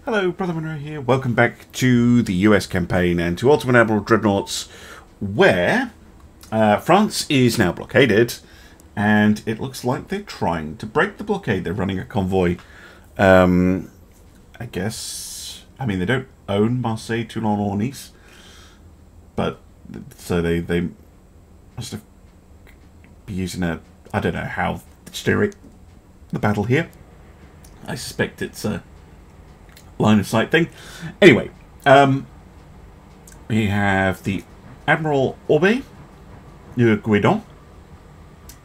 Hello, Brother Monroe here. Welcome back to the US campaign and to Ultimate Admiral Dreadnoughts, where France is now blockaded, and it looks like they're trying to break the blockade. They're running a convoy. I guess. I mean, they don't own Marseille, Toulon, or Nice, but so they must have be using a. I don't know how to steer the battle here. I suspect it's a line of sight thing. Anyway, we have the Admiral Dreadnoughts.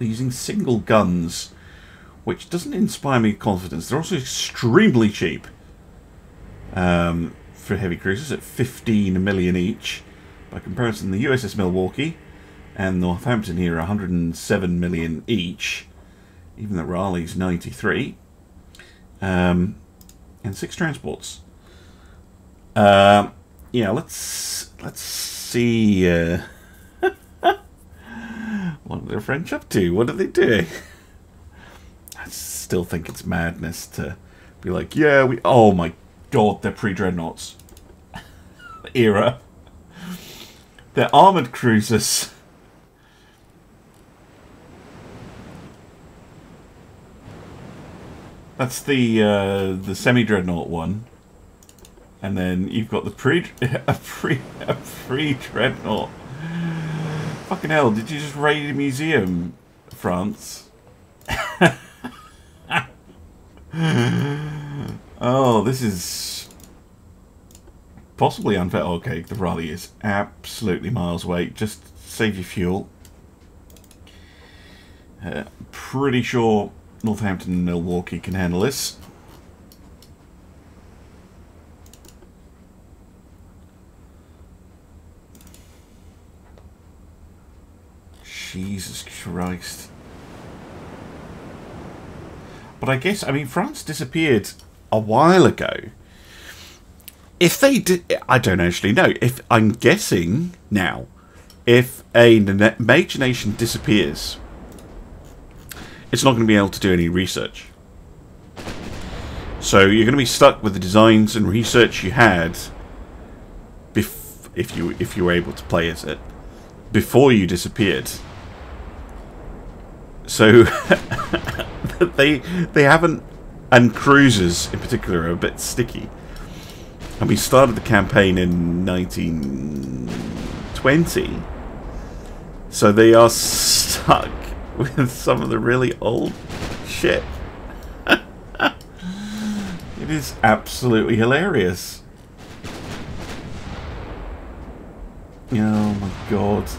They're using single guns, which doesn't inspire me confidence. They're also extremely cheap for heavy cruisers at 15 million each. By comparison, the USS Milwaukee and Northampton here are 107 million each, even though Raleigh's 93. And 6 transports. Yeah, let's see what are the French up to? What are they doing? I still think it's madness to be like, yeah, we. Oh my god, they're pre-dreadnoughts era. They're armored cruisers. That's the semi-dreadnought one, and then you've got the pre-dreadnought. Fucking hell! Did you just raid a museum, France? Oh, this is possibly unfair. Okay, the Raleigh is absolutely miles away. Just save your fuel. Pretty sure Northampton and Milwaukee can handle this. Jesus Christ. But I guess, I mean, France disappeared a while ago. If they did, I don't actually know. If I'm guessing now, if a major nation disappears, it's not going to be able to do any research. So you're going to be stuck with the designs and research you had if you were able to play as it before you disappeared. So they haven't, and cruisers in particular are a bit sticky. And we started the campaign in 1920, so they are stuck with some of the really old shit. It is absolutely hilarious. Oh my god.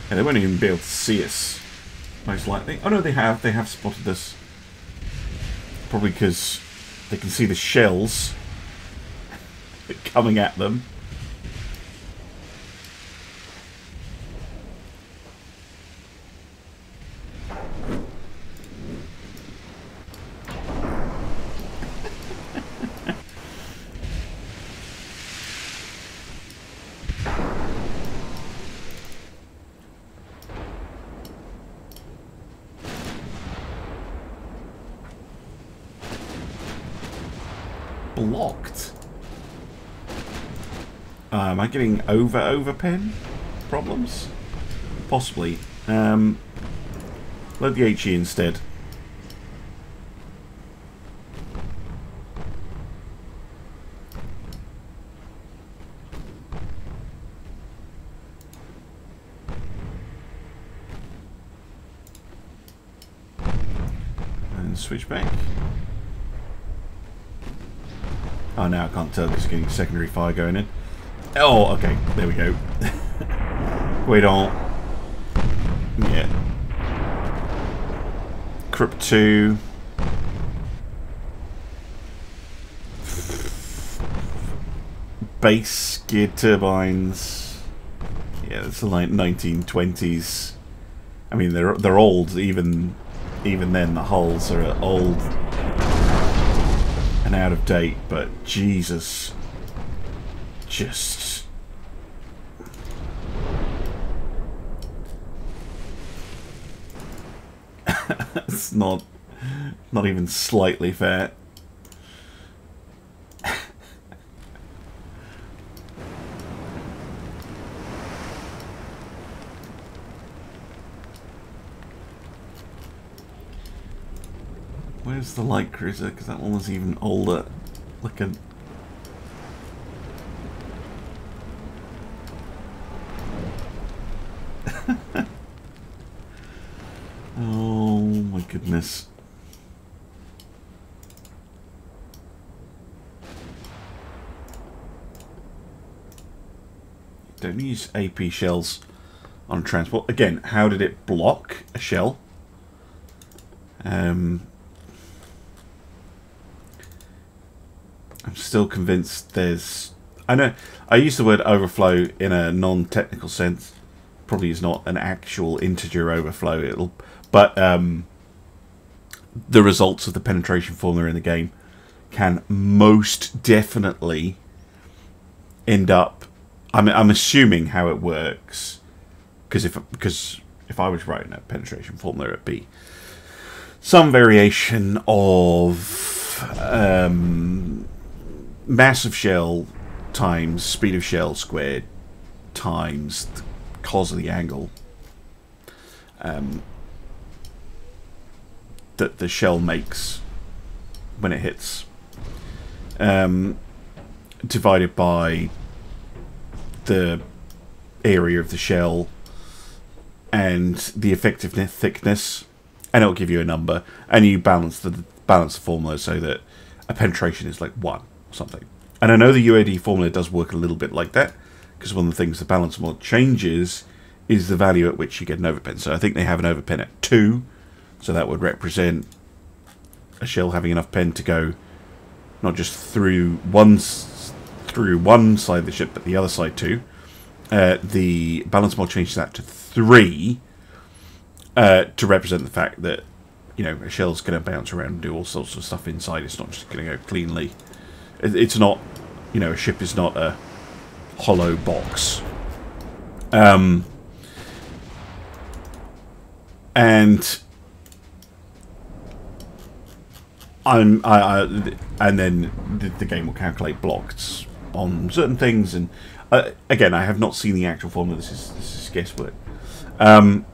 Yeah, they won't even be able to see us, most likely. Oh no, they have spotted us. Probably because they can see the shells coming at them. Blocked. Am I getting overpen problems? Possibly. Load the HE instead. And switch back. Oh, now I can't tell because it's getting secondary fire going in. Oh, okay. There we go. Wait on. Yeah. Crypt 2. Base geared turbines. Yeah, it's like 1920s. I mean, they're old. Even then, the hulls are old and out of date, but Jesus, just It's not even slightly fair. Where's the light cruiser? Because that one was even older. Look at. Oh my goodness. Don't use AP shells on transport. Again, how did it block a shell? I'm still convinced there's... I know I use the word overflow in a non-technical sense. Probably is not an actual integer overflow. But the results of the penetration formula in the game can most definitely end up... I'm assuming how it works, because if I was writing a penetration formula, it'd be some variation of mass of shell times speed of shell squared times the cos of the angle that the shell makes when it hits, divided by the area of the shell and the effective thickness, and it'll give you a number, and you balance the formula so that a penetration is like 1 or something. And I know the UAD formula does work a little bit like that, because one of the things the balance mod changes is the value at which you get an overpen. So I think they have an overpen at 2, so that would represent a shell having enough pen to go not just through one side of the ship, but the other side too. The balance mod changes that to 3 to represent the fact that, you know, a shell's going to bounce around and do all sorts of stuff inside. It's not just going to go cleanly. It's not, you know, a ship is not a hollow box. And then the game will calculate blocks on certain things, and again, I have not seen the actual formula. This is guesswork. And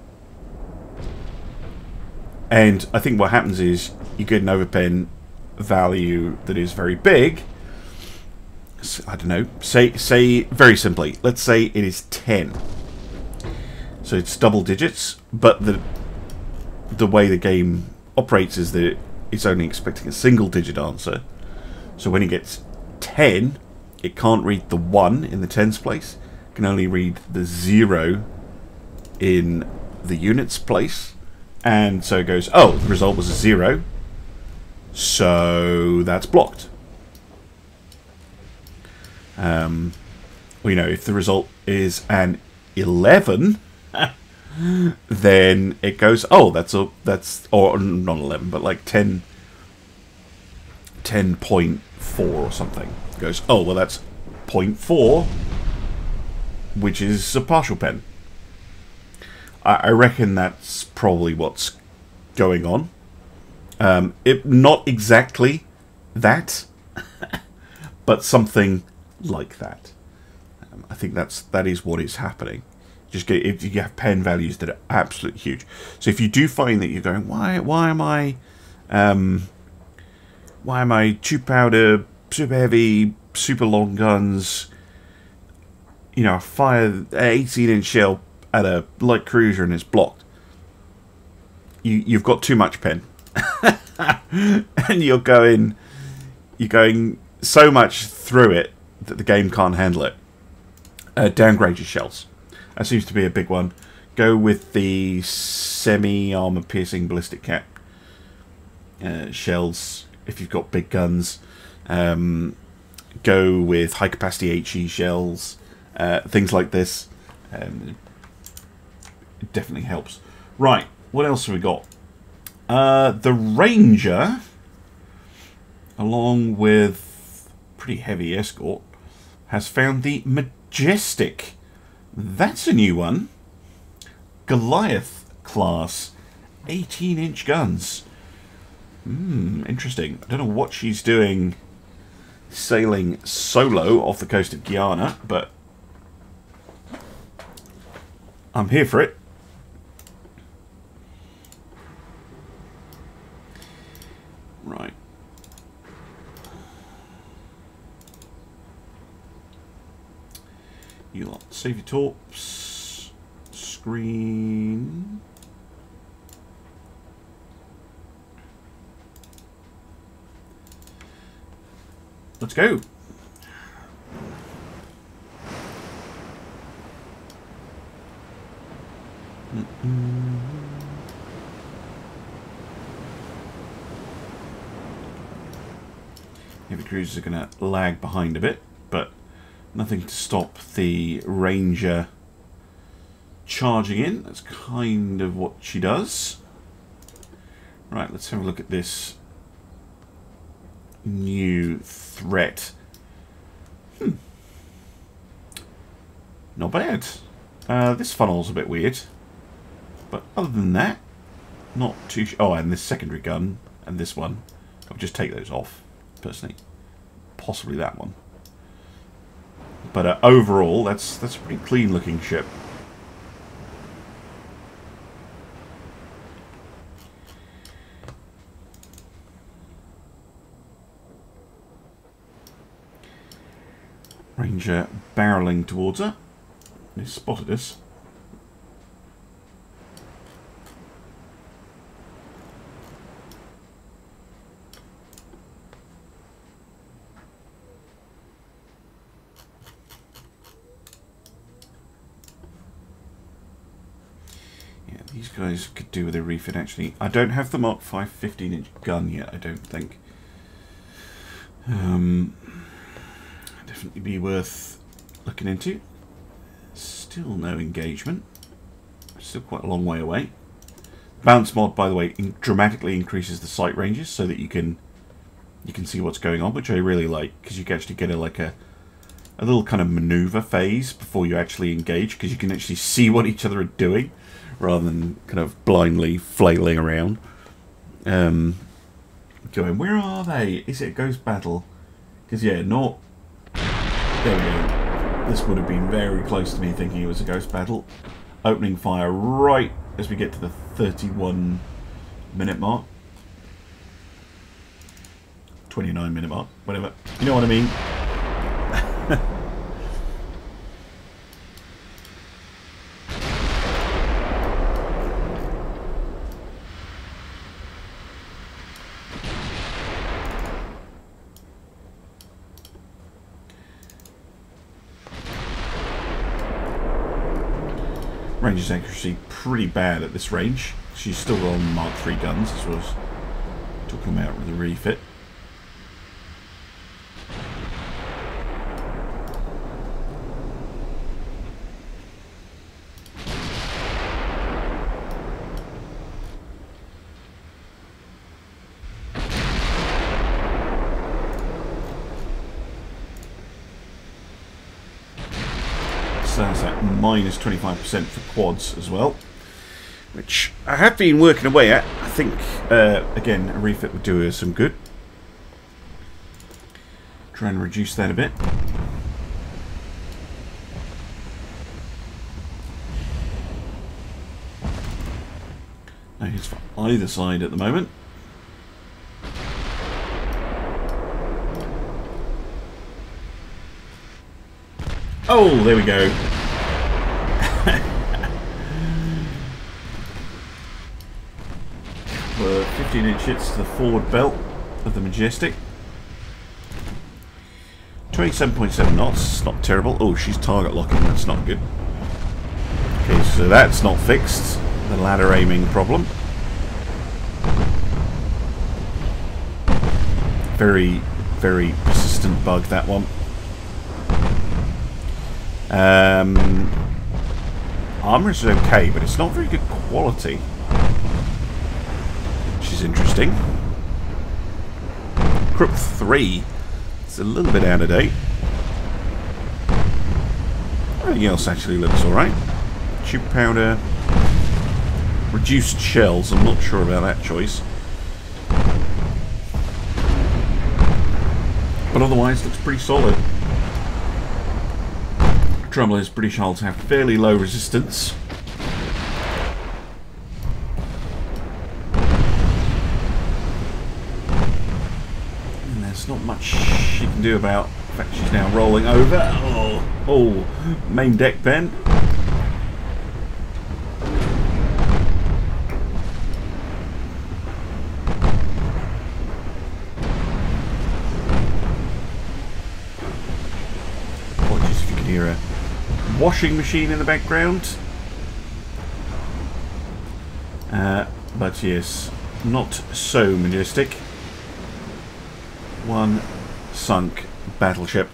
I think what happens is you get an overpen value that is very big. I don't know. Say very simply. Let's say it is 10. So it's double digits, but the way the game operates is that it's only expecting a single digit answer. So when it gets 10, it can't read the 1 in the tens place. It can only read the 0 in the units place. And so it goes, oh, the result was a 0. So that's blocked. Well, you know, if the result is an 11, then it goes, oh, that's or not 11, but like 10.4 or something. It goes, oh, well, that's 0.4, which is a partial pen. I reckon that's probably what's going on. Not exactly that, but something like that. I think that is what is happening. If you have pen values that are absolutely huge. So if you do find that you're going, why am I 2 powder, super heavy, super long guns, you know, fire an 18-inch shell at a light cruiser and it's blocked. You've got too much pen. And you're going so much through it that the game can't handle it. Downgrade your shells. That seems to be a big one. Go with the semi-armor piercing ballistic cap shells if you've got big guns. Go with high capacity HE shells. Things like this. It definitely helps. Right, what else have we got? The Ranger, along with pretty heavy escort, has found the Majestic. That's a new one. Goliath class 18-inch guns. Interesting. I don't know what she's doing sailing solo off the coast of Guyana, but I'm here for it. Right. You lot, save your torps. Screen. Let's go. Heavy cruisers are going to lag behind a bit, but nothing to stop the Ranger charging in. That's kind of what she does. Right, let's have a look at this new threat. Not bad. This funnel's a bit weird, but other than that, not too. Oh, and this secondary gun and this one, I'll just take those off personally. Possibly that one, but overall, that's a pretty clean-looking ship. Ranger barreling towards her. They spotted us. Yeah, these guys could do with a refit actually. I don't have the Mark 5 15-inch gun yet, I don't think. Definitely be worth looking into. Still no engagement. Still quite a long way away. Bounce mod, by the way, dramatically increases the sight ranges so that you can see what's going on, which I really like, because you can actually get a little kind of maneuver phase before you actually engage, because you can actually see what each other are doing rather than kind of blindly flailing around. Going, where are they? Is it a ghost battle? Because yeah, not. There we go. This would have been very close to me thinking it was a ghost battle. Opening fire right as we get to the 31-minute mark. 29-minute mark, whatever. You know what I mean? Ranger's accuracy pretty bad at this range. She's still on Mark 3 guns, as was talking about with the refit. So that's at minus 25% for quads as well, which I have been working away at. I think, again, a refit would do us some good. Try and reduce that a bit. No hits for either side at the moment. Oh, there we go. We're 15-inch hits to the forward belt of the Majestic. 27.7 knots, not terrible. Oh, she's target locking, that's not good. Okay, so that's not fixed. The ladder aiming problem. Very, very persistent bug, that one. Armor is okay, but it's not very good quality, which is interesting. Crook 3, it's a little bit out of date. Everything else actually looks alright. Tube powder. reduced shells. I'm not sure about that choice. But otherwise, looks pretty solid. The trouble is, British hulls have fairly low resistance. And there's not much she can do about the fact she's now rolling over. Oh, main deck then. Hear a washing machine in the background, but yes, not so majestic. One sunk battleship.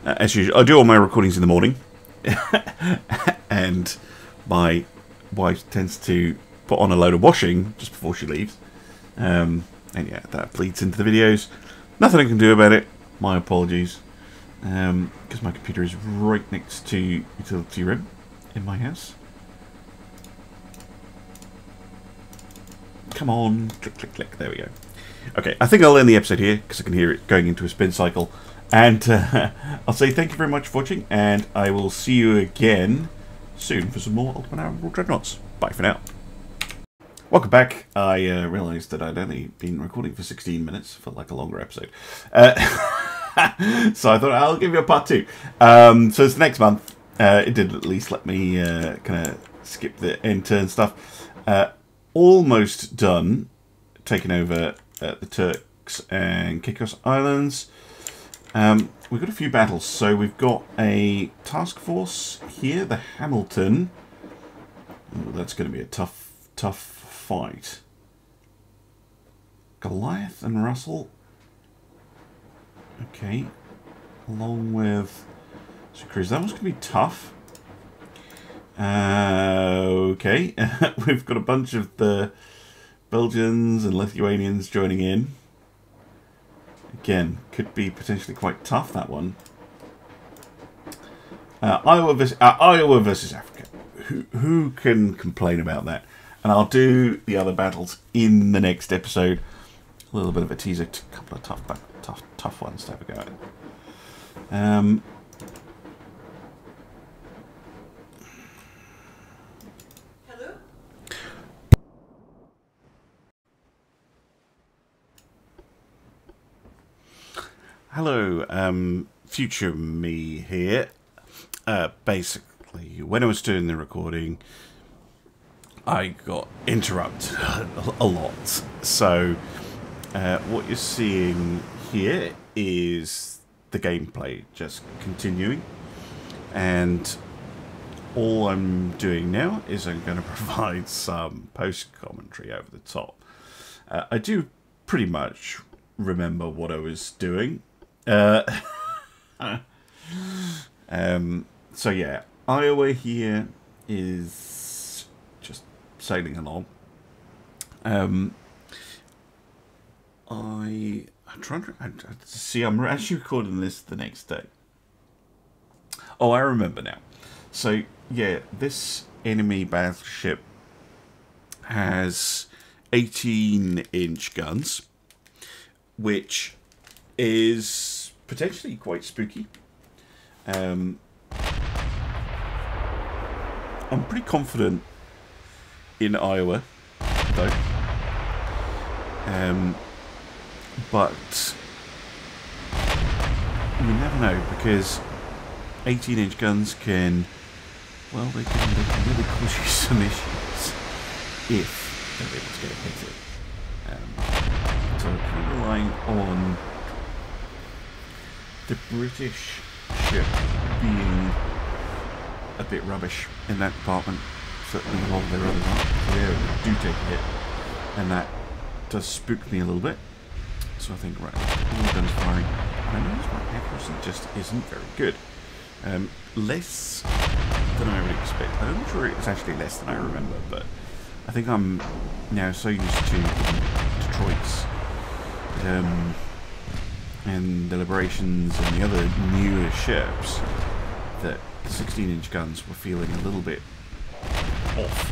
As usual, I do all my recordings in the morning, and my wife tends to put on a load of washing just before she leaves, and yeah, that bleeds into the videos. Nothing I can do about it. My apologies. Because my computer is right next to utility room in my house. Come on. Click, click, click. There we go. Okay, I think I'll end the episode here because I can hear it going into a spin cycle. And I'll say thank you very much for watching. And I will see you again soon for some more Ultimate Admiral Dreadnoughts. Bye for now. Welcome back. I realised that I'd only been recording for 16 minutes. Felt like a longer episode. So I thought I'll give you a part 2. So it's next month. It did at least let me kind of skip the end turn stuff. Almost done taking over the Turks and Caicos Islands. We've got a few battles. So we've got a task force here, the Hamilton. Ooh, that's going to be a tough fight. Goliath and Russell. Okay. Along with Cruise. That one's going to be tough. Okay. We've got a bunch of the Belgians and Lithuanians joining in. Again, could be potentially quite tough, that one. Iowa versus Africa. Who can complain about that? And I'll do the other battles in the next episode. A little bit of a teaser, a couple of tough ones to have a go at. Hello? Hello, future me here. Basically, when I was doing the recording, I got interrupted a lot. So what you're seeing here is the gameplay just continuing, and all I'm doing now is I'm going to provide some post commentary over the top. I do pretty much remember what I was doing. So yeah, Iowa here is just sailing along. I'm trying to see. I'm actually recording this the next day. Oh, I remember now. So yeah, this enemy battleship has 18-inch guns, which is potentially quite spooky. I'm pretty confident in Iowa, though. But you never know, because 18-inch guns can, well, they can really cause you some issues if they're able to get hit. So kind of relying on the British ship being a bit rubbish in that department. Certainly a lot of their others aren't. They do take a hit, and that does spook me a little bit. So I think, right, all the guns firing. And I notice my accuracy just isn't very good. Less than I would expect. I'm not sure it's actually less than I remember, but I think I'm now so used to Detroit's and the Liberations and the other newer ships that 16-inch guns were feeling a little bit off.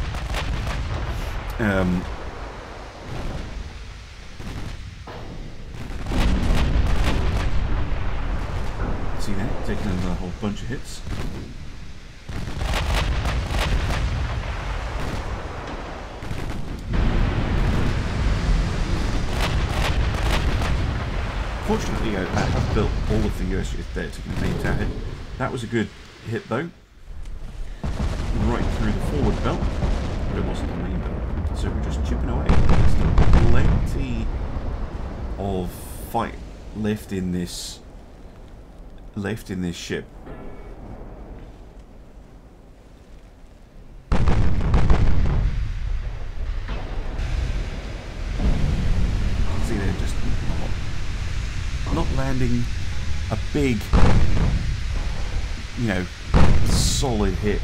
See that? Taking a whole bunch of hits. Fortunately, I have built all of the US ships there to contain that hit. That was a good hit though. Right through the forward belt. But it wasn't the main belt. So we're just chipping away. There's still plenty of fight left in this ship. See, they're just not landing a big, you know, solid hit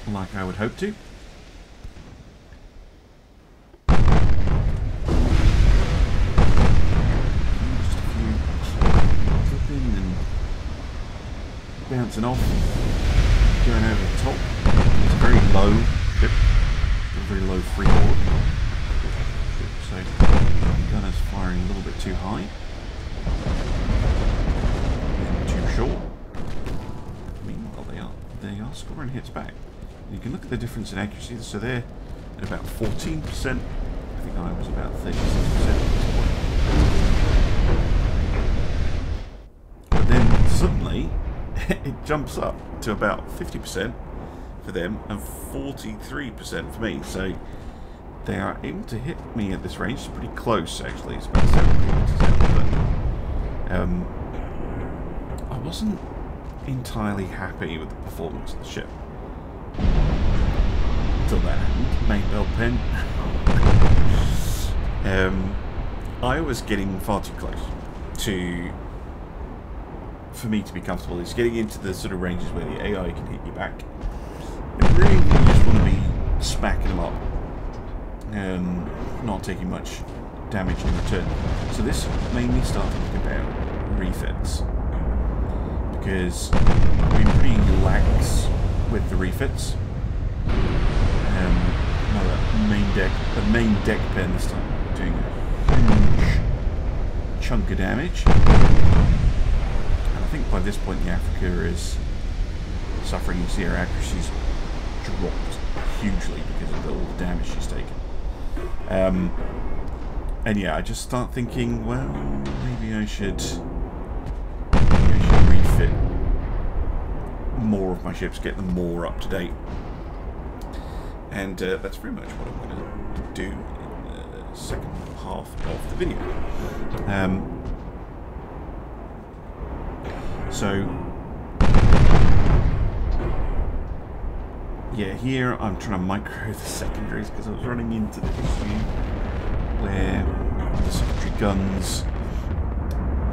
like I would hope to. Just a few clipping and bouncing off, going over the top. It's a very low ship, a very low freeboard. So the gunner's firing a little bit too high. And too short. Meanwhile, they are scoring hits back. You can look at the difference in accuracy. So they're at about 14%. I think I was about 36% at this point. But then suddenly it jumps up to about 50% for them and 43% for me. So they are able to hit me at this range. It's pretty close, actually. It's about 7 kilometers out. I wasn't entirely happy with the performance of the ship until that happened. Main belt pen. I was getting far too close for me to be comfortable. It's getting into the sort of ranges where the AI can hit you back. And really, you just want to be smacking them up and not taking much damage in return. So this made me start to think about refits, because I've been pretty lax with the refits. The main deck pen this time doing a huge chunk of damage. And I think by this point the Africa is suffering. You see her accuracy's dropped hugely because of all the damage she's taken. And yeah, I just start thinking, well, maybe I should refit more of my ships, get them more up to date. And that's pretty much what I'm going to do in the second half of the video. So yeah, here I'm trying to micro the secondaries because I was running into the issue where the secondary guns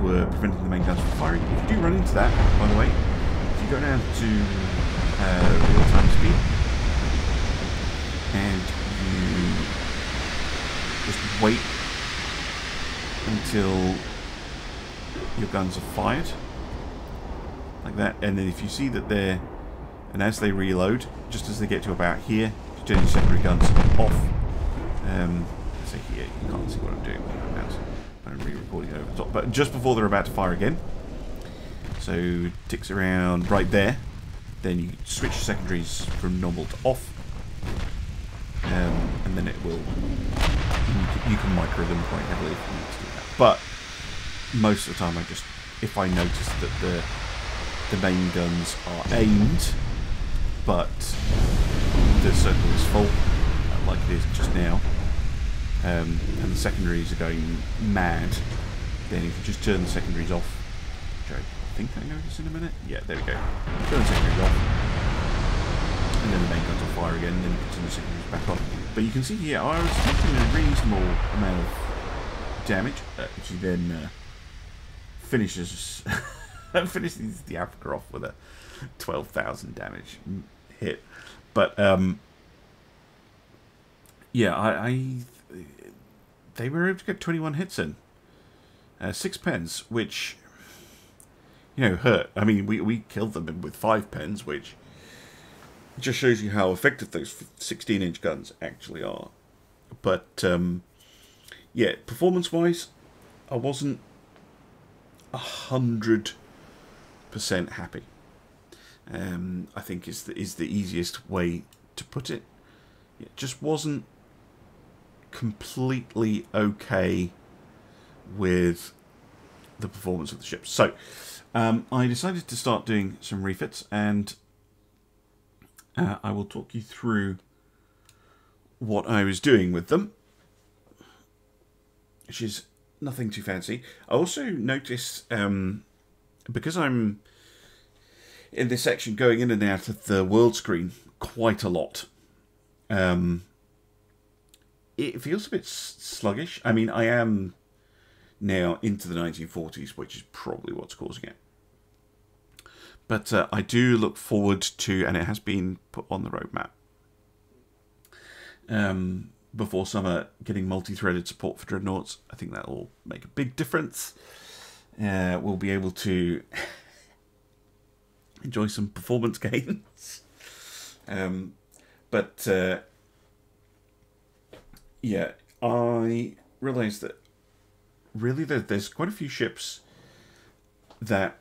were preventing the main guns from firing. If you do run into that, by the way, if you go down to real-time speed and you just wait until your guns are fired, like that, and then if you see that they're, and as they reload, just as they get to about here, you turn your secondary guns off. Say here, you can't see what I'm doing with my mouse. I'm re-recording over the top, but just before they're about to fire again, so ticks around right there, then you switch your secondaries from normal to off, and then it will, you can micro them quite heavily if you need to do that. But most of the time, if I notice that the main guns are aimed, but the circle is full, like it is just now, and the secondaries are going mad, then if you just turn the secondaries off, which I think I notice in a minute, yeah, there we go, turn the secondaries off, and then the main guns will fire again, and then you can turn the secondaries back on. But you can see here, I was taking a reasonable amount of damage, which he then finishes the Africa off with a 12,000 damage hit. But yeah, they were able to get 21 hits in, 6 pens, which hurt. I mean, we killed them with 5 pens, which just shows you how effective those 16-inch guns actually are. But yeah, performance-wise, I wasn't 100% happy. I think is the easiest way to put it. It just wasn't completely okay with the performance of the ships. So I decided to start doing some refits, and I will talk you through what I was doing with them, which is nothing too fancy. I also noticed, because I'm in this section going in and out of the world screen quite a lot, it feels a bit sluggish. I mean, I am now into the 1940s, which is probably what's causing it. But I do look forward to, and it has been put on the roadmap, before summer, getting multi-threaded support for Dreadnoughts. I think that will make a big difference. We'll be able to enjoy some performance gains. But yeah, I realised that really there's quite a few ships that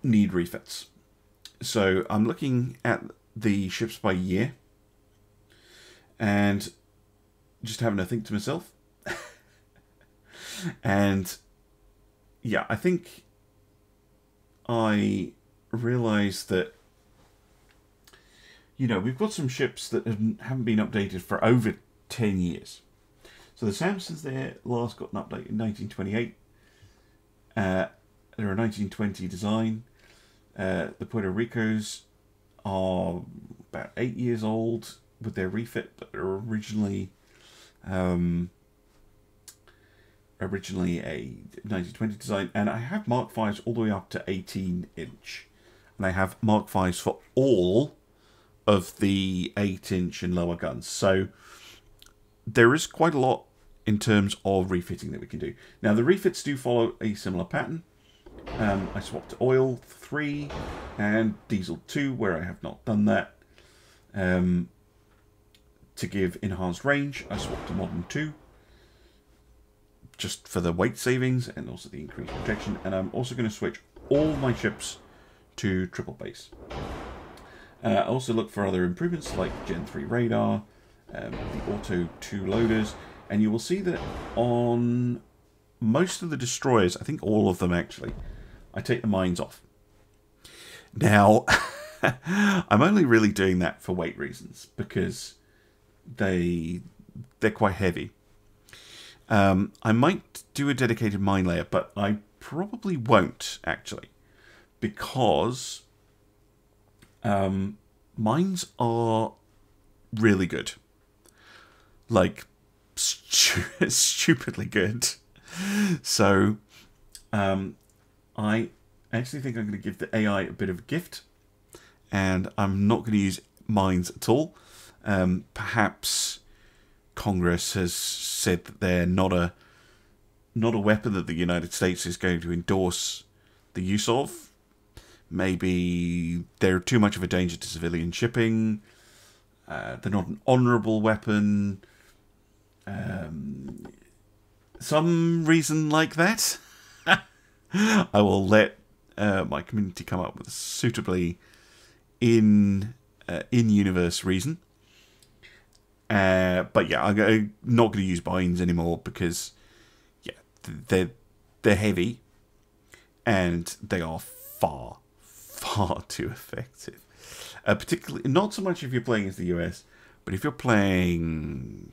need refits. So I'm looking at the ships by year and just having to think to myself. And yeah, I think I realised that, we've got some ships that haven't been updated for over 10 years. So the Samsons there last got an update in 1928. They're a 1920 design. The Puerto Ricos are about 8 years old with their refit, but they're originally a 1920 design. And I have Mark 5s all the way up to 18-inch. And I have Mark 5s for all of the 8-inch and lower guns. So there is quite a lot in terms of refitting that we can do. Now, the refits do follow a similar pattern. I swapped to oil 3 and diesel 2, where I have not done that. To give enhanced range, I swapped to modern 2, just for the weight savings and also the increased protection. And I'm also going to switch all my ships to triple base. I also look for other improvements like Gen 3 radar, the auto 2 loaders, and you will see that on most of the destroyers, I think all of them actually, I take the mines off. Now, I'm only really doing that for weight reasons, because they're quite heavy. I might do a dedicated mine layer, but I probably won't actually, because mines are really good, like stupidly good. So I actually think I'm going to give the AI a bit of a gift, and I'm not going to use mines at all. Perhaps Congress has said that they're not a weapon that the United States is going to endorse the use of. Maybe they're too much of a danger to civilian shipping. They're not an honourable weapon. Some reason like that. I will let my community come up with a suitably in-universe reason. But yeah, I'm not going to use binds anymore because, yeah, they're heavy and they are far too effective. Particularly, not so much if you're playing as the US, but if you're playing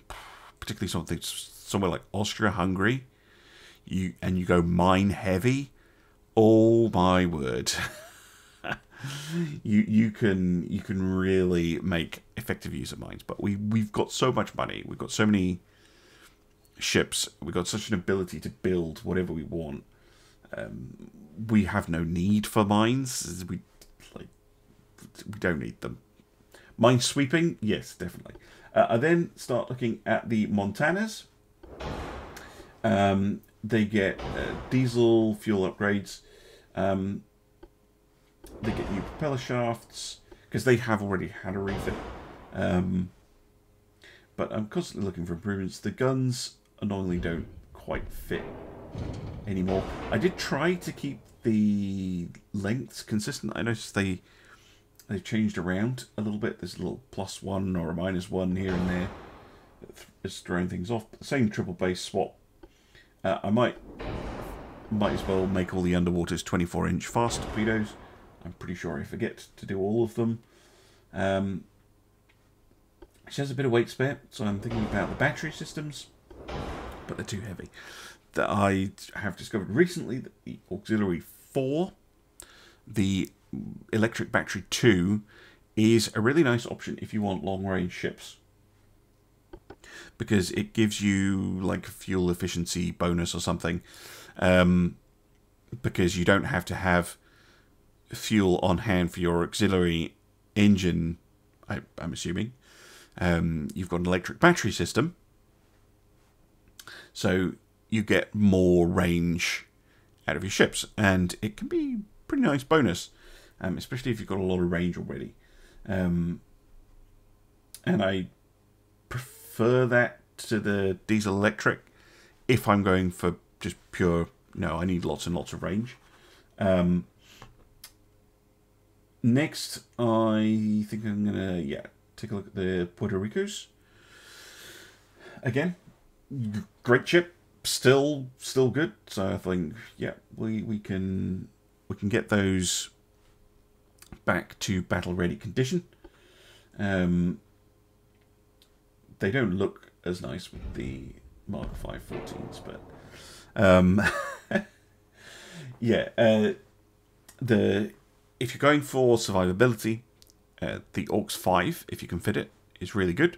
particularly somewhere like Austria-Hungary, you go mine heavy, oh my word. you can really make effective use of mines. But we've got so much money, we've got so many ships, we've got such an ability to build whatever we want. We have no need for mines. We don't need them. Mine sweeping, yes, definitely. I then start looking at the Montanas. They get diesel fuel upgrades. They get new propeller shafts, because they have already had a refit. But I'm constantly looking for improvements. The guns annoyingly don't quite fit anymore. I did try to keep the lengths consistent. I noticed they've changed around a little bit. There's a little +1 or a -1 here and there. It's throwing things off. But the same triple base swap. I might as well make all the underwaters 24-inch fast torpedoes. I'm pretty sure I forget to do all of them. She has a bit of weight spare, so I'm thinking about the battery systems, but they're too heavy. That I have discovered recently that the Auxiliary 4, the Electric Battery 2, is a really nice option if you want long-range ships, because it gives you like a fuel efficiency bonus or something, because you don't have to have fuel on hand for your auxiliary engine, I'm assuming. You've got an electric battery system, so you get more range out of your ships, and it can be a pretty nice bonus, especially if you've got a lot of range already. And I prefer that to the diesel electric if I'm going for just pure, no, I need lots and lots of range. Next, I think I'm going to, take a look at the Puerto Ricos. Again, great ship, still good. So I think, we can get those back to battle ready condition. They don't look as nice with the Mark 514s, but if you're going for survivability, the AUX 5, if you can fit it, is really good.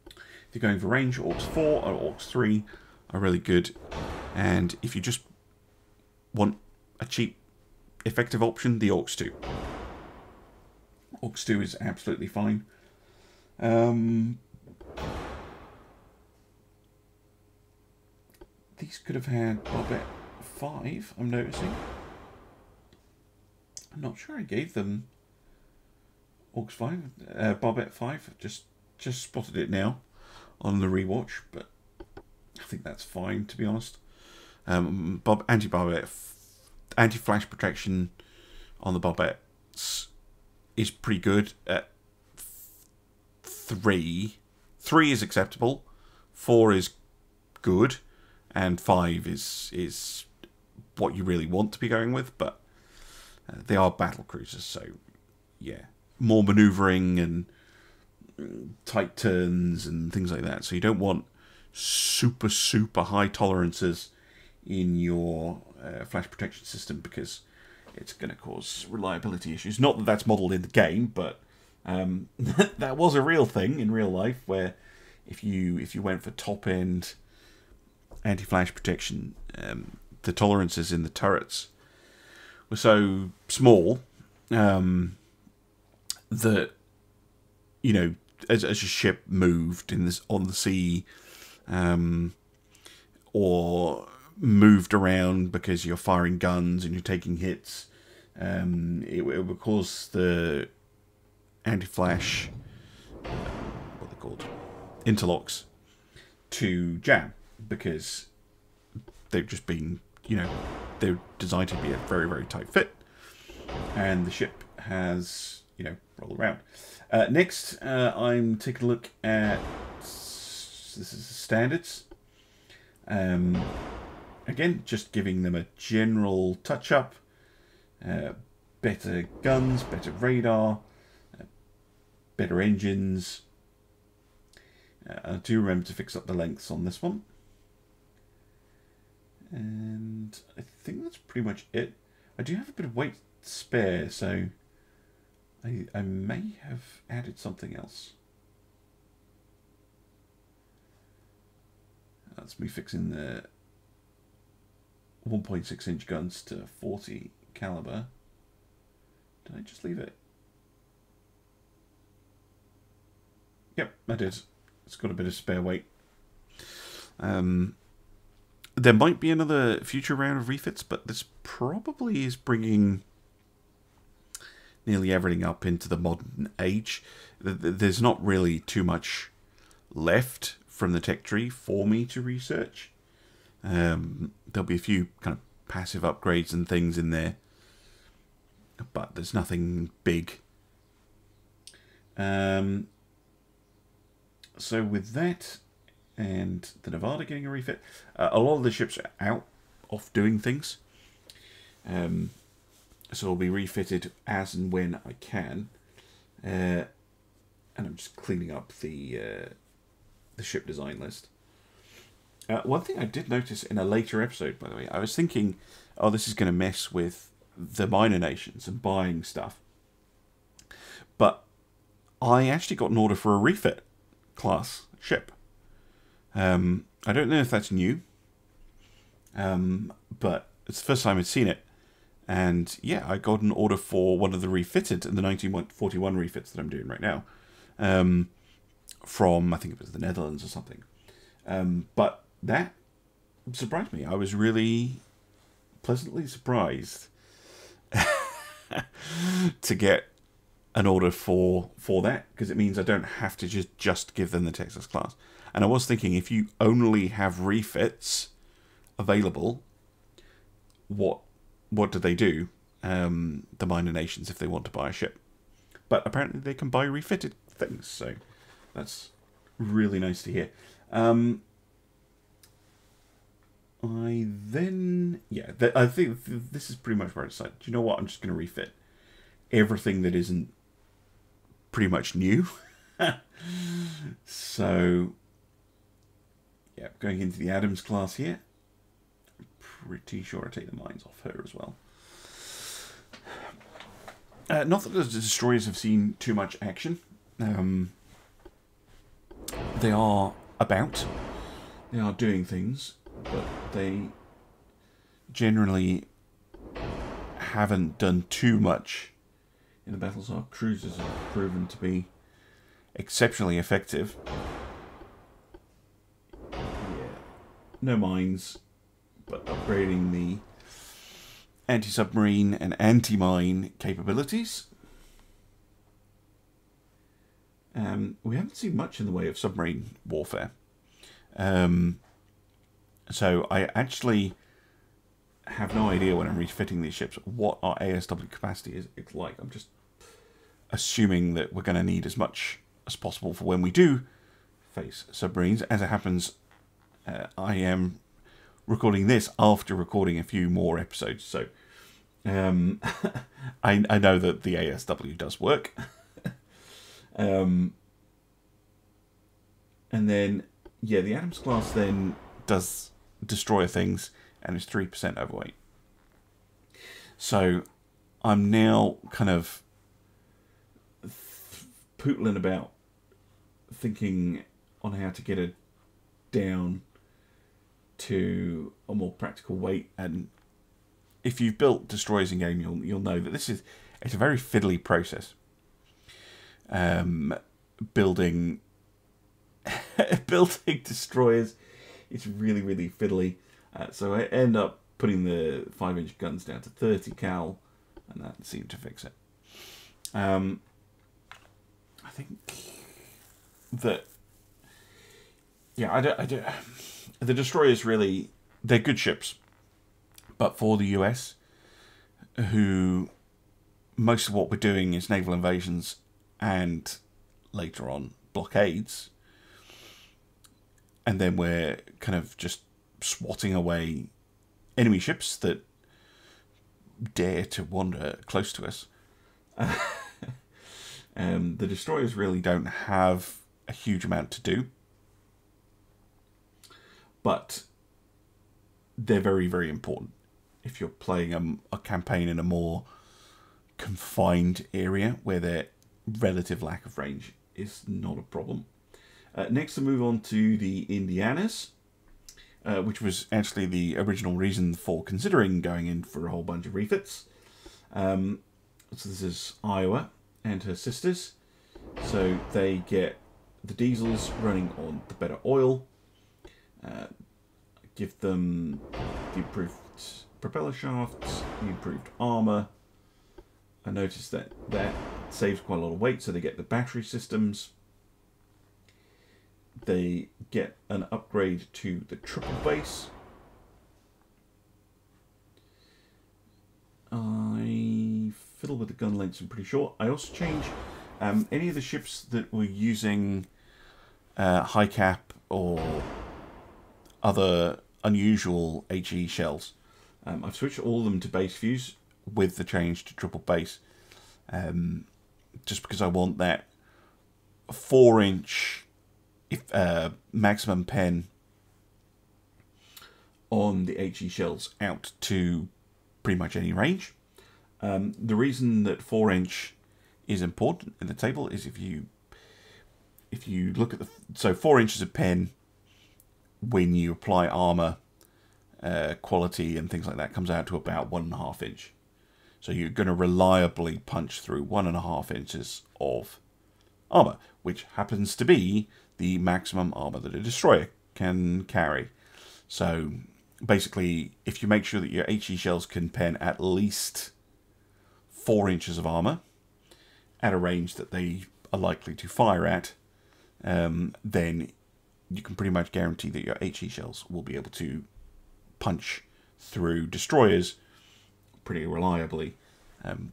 If you're going for range, AUX 4 or AUX 3 are really good. And if you just want a cheap, effective option, the AUX 2. AUX 2 is absolutely fine. These could have had Barbette 5, I'm noticing. I'm not sure I gave them AUX 5, Barbette 5. Just spotted it now on the rewatch, but I think that's fine, to be honest. Anti-Barbette, anti-flash protection on the Barbettes is pretty good at 3. 3 is acceptable, 4 is good, and 5 is what you really want to be going with, but they are battle cruisers, so yeah, more maneuvering and tight turns and things like that. So you don't want super high tolerances in your flash protection system, because it's going to cause reliability issues. Not that that's modelled in the game, but that was a real thing in real life, where if you went for top end anti-flash protection, the tolerances in the turrets were so small that, you know, as a ship moved on the sea, or moved around because you're firing guns and you're taking hits, it would cause the anti-flash, what they're called, interlocks, to jam, because they've just been, you know, they're designed to be a very tight fit, and the ship has, you know, rolled around. Next, I'm taking a look at, this is standards. Again, just giving them a general touch-up. Better guns, better radar, better engines. I do remember to fix up the lengths on this one. And I think that's pretty much it. I do have a bit of weight spare, so I may have added something else. That's me fixing the 1.6 inch guns to 40 caliber. Did I just leave it? Yep, I did. It's got a bit of spare weight. there might be another future round of refits, but this probably is bringing nearly everything up into the modern age. There's not really too much left from the tech tree for me to research. There'll be a few kind of passive upgrades and things in there, but there's nothing big. So with that and the Nevada getting a refit, a lot of the ships are out off doing things. So I'll be refitted as and when I can. And I'm just cleaning up the ship design list. One thing I did notice in a later episode, by the way, I was thinking, oh, this is going to mess with the minor nations and buying stuff. But I actually got an order for a refit class ship. I don't know if that's new, but it's the first time I'd seen it. And yeah, I got an order for one of the refitted, the 1941 refits that I'm doing right now, from, I think it was the Netherlands or something. But that surprised me. I was really pleasantly surprised to get an order for that, because it means I don't have to just give them the Texas class. And I was thinking, if you only have refits available, what do they do, the minor nations, if they want to buy a ship? But apparently they can buy refitted things, so that's really nice to hear. I think this is pretty much where I decided, do you know what, I'm just going to refit everything that isn't pretty much new. So, yeah, going into the Adams class here. I'm pretty sure I take the mines off her as well. Not that the destroyers have seen too much action. They are about. They are doing things, but they generally haven't done too much in the battles. Our cruisers have proven to be exceptionally effective. Yeah. No mines, but upgrading the anti-submarine and anti-mine capabilities. We haven't seen much in the way of submarine warfare. So I actually have no idea when I'm refitting these ships what our ASW capacity is like. I'm just assuming that we're going to need as much as possible for when we do face submarines. As it happens, I am recording this after recording a few more episodes, so I know that the ASW does work. And then, yeah, the Adams class then does destroyer things and is 3% overweight. So I'm now kind of pootling about thinking on how to get it down to a more practical weight. And if you've built destroyers in game, you'll know that it's a very fiddly process. Building destroyers, it's really, really fiddly. So I end up putting the 5-inch guns down to 30 cal, and that seemed to fix it. I think that, yeah, I don't. The destroyers really, they're good ships, but for the US, who most of what we're doing is naval invasions and later on blockades, and then we're kind of just swatting away enemy ships that dare to wander close to us. The destroyers really don't have a huge amount to do, but they're very, very important if you're playing a campaign in a more confined area where their relative lack of range is not a problem. Next, we'll move on to the Indianas, which was actually the original reason for considering going in for a whole bunch of refits. So this is Iowa and her sisters. So they get the diesels running on the better oil. give them the improved propeller shafts, the improved armour. I noticed that saves quite a lot of weight, so they get the battery systems. They get an upgrade to the triple base. I fiddle with the gun lengths, I'm pretty sure. I also change any of the ships that were using high cap or other unusual HE shells. I've switched all of them to base fuse with the change to triple base, just because I want that 4-inch maximum pen on the HE shells out to pretty much any range. The reason that 4-inch is important in the table is if you look at so 4 inches of pen, when you apply armor quality and things like that, comes out to about 1.5 inch. So you're going to reliably punch through 1.5 inches of armor, which happens to be the maximum armor that a destroyer can carry. So basically, if you make sure that your HE shells can pen at least 4 inches of armor at a range that they are likely to fire at, then you can pretty much guarantee that your HE shells will be able to punch through destroyers pretty reliably,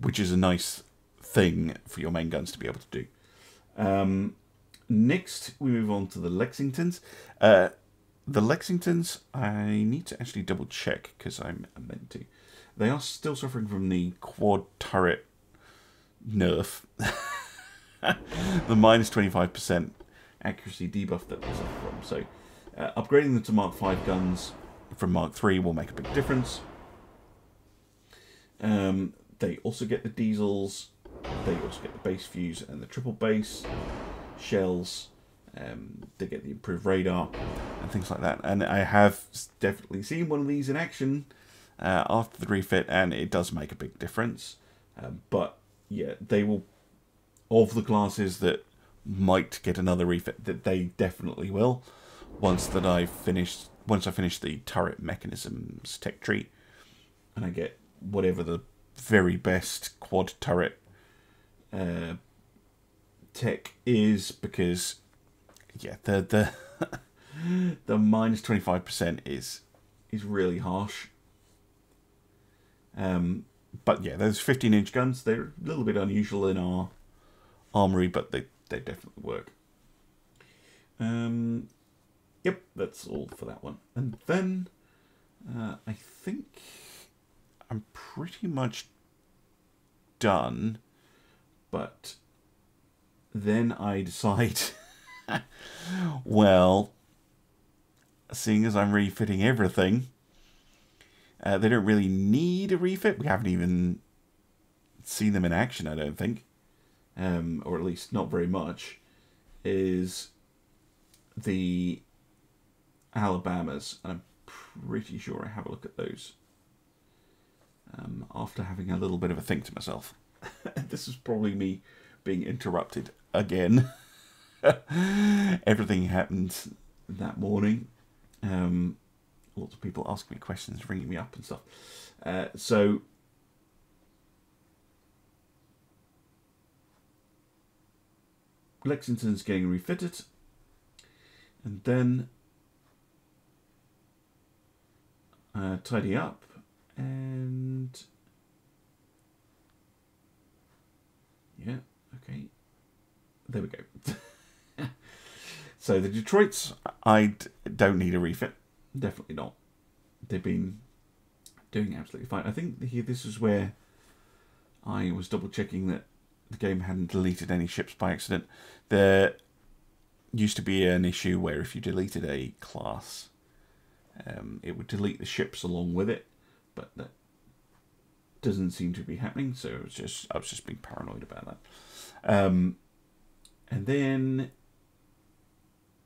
which is a nice thing for your main guns to be able to do. Next, we move on to the Lexingtons. The Lexingtons, I need to actually double check because I'm meant to. They are still suffering from the quad turret nerf. The minus 25% accuracy debuff that they suffer from. So upgrading them to Mark 5 guns from Mark 3 will make a big difference. They also get the diesels. They also get the base fuse and the triple base shells. They get the improved radar and things like that. And I have definitely seen one of these in action after the refit, and it does make a big difference. But yeah, they will, of the classes that might get another refit, that they definitely will. Once I finish the turret mechanisms tech tree, and I get whatever the very best quad turret tech is, because yeah, the minus 25% is really harsh. But yeah, those 15-inch guns, they're a little bit unusual in our armory, but they definitely work. Yep, that's all for that one. And then I think I'm pretty much done, but then I decide, well, seeing as I'm refitting everything, they don't really need a refit. We haven't even seen them in action, I don't think, or at least not very much, is the Alabamas, and I'm pretty sure I have a look at those after having a little bit of a think to myself. This is probably me being interrupted again. Everything happened that morning. Lots of people asking me questions, ringing me up and stuff. So Lexington's getting refitted, and then tidy up, and yeah, okay, there we go. So the Detroits, I don't need a refit, definitely not. They've been doing absolutely fine. I think this is where I was double checking that the game hadn't deleted any ships by accident. There used to be an issue where if you deleted a class, it would delete the ships along with it, but that doesn't seem to be happening. So I was just being paranoid about that. And then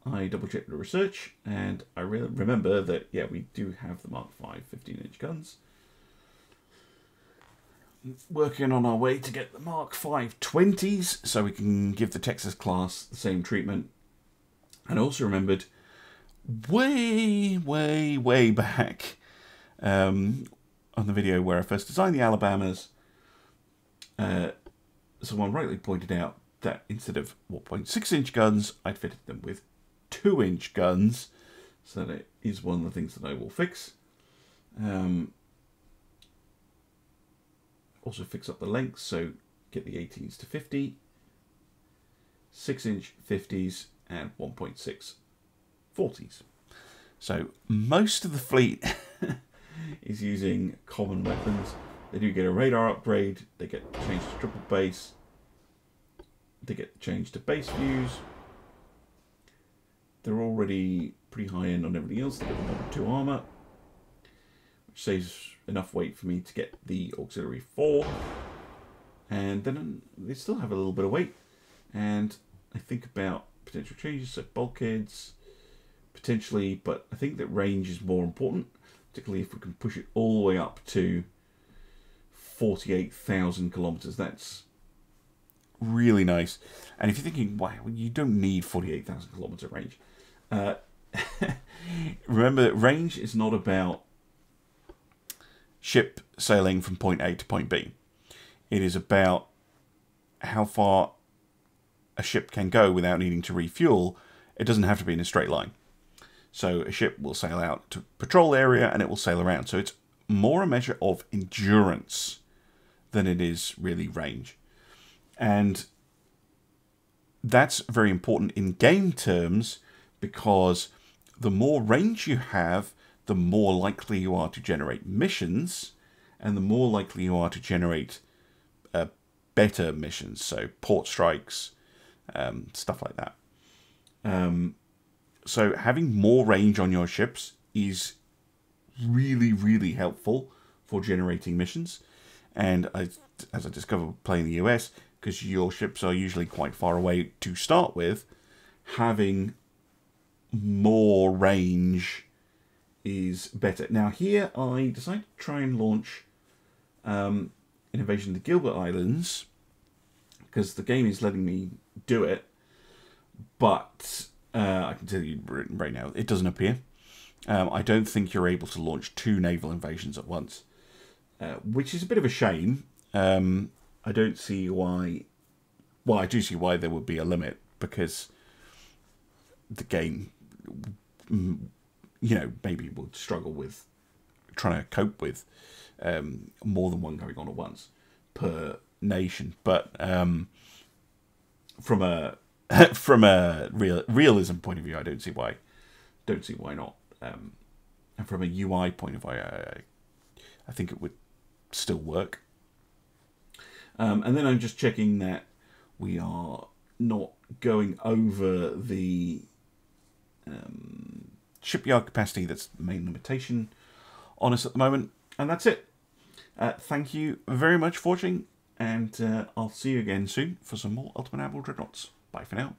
I double checked the research, and I remember that yeah, we do have the Mark 5 15-inch guns. Working on our way to get the Mark 5 20s, so we can give the Texas class the same treatment. And I also remembered way back on the video where I first designed the Alabamas, someone rightly pointed out that instead of 1.6-inch guns, I'd fitted them with 2-inch guns. So that is one of the things that I will fix. Also fix up the length, so get the 18s to 50, 6-inch 50s, and 1.6 40s. So most of the fleet is using common weapons. They do get a radar upgrade, they get changed to triple base, they get changed to base views. They're already pretty high end on everything else. They get the number 2 armor, which saves enough weight for me to get the auxiliary 4. And then they still have a little bit of weight. And I think about potential changes, so bulkheads, potentially, but I think that range is more important, particularly if we can push it all the way up to 48,000 kilometers. That's really nice. And if you're thinking, wow, you don't need 48,000 kilometer range. Remember that range is not about ship sailing from point A to point B. It is about how far a ship can go without needing to refuel. It doesn't have to be in a straight line. So a ship will sail out to patrol area and it will sail around. So it's more a measure of endurance than it is really range. And that's very important in game terms, because the more range you have, the more likely you are to generate missions, and the more likely you are to generate better missions, so port strikes, stuff like that. So having more range on your ships is really, really helpful for generating missions. And as I discovered playing the US, because your ships are usually quite far away to start with, having more range is better. Now here I decided to try and launch an invasion of the Gilbert Islands, because the game is letting me do it, but I can tell you right now, it doesn't appear. I don't think you're able to launch 2 naval invasions at once, which is a bit of a shame. I don't see why. Well, I do see why there would be a limit, because the game, you know, maybe would struggle with trying to cope with more than one going on at once per nation. But from a realism point of view, I don't see why not. And from a UI point of view, I think it would still work. And then I'm just checking that we are not going over the shipyard capacity. That's the main limitation on us at the moment. And that's it. Thank you very much for watching, and I'll see you again soon for some more Ultimate Admiral Dreadnoughts. Bye for now.